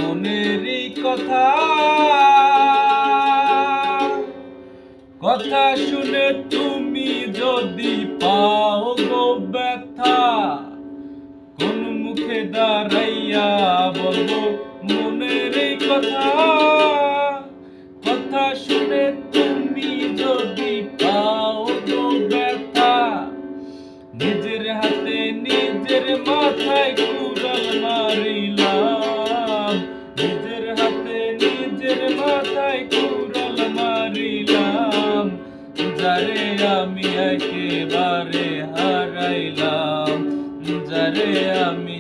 মনেরই কথা কথা শুনে তুমি যদি পাও গো ব্যথা, কোন মুখে দাঁড়াইয়া বলবো মনেরই কথা কথা শুনে তুমি যদি পাও গো ব্যথা, নিজের হাতে নিজের মাথায় কুড়াল মারিলাম, নিজের হাতে নিজের মাথায় কুড়াল মারিলাম, যারে আমি একেবারে হারাইলাম, যারে আমি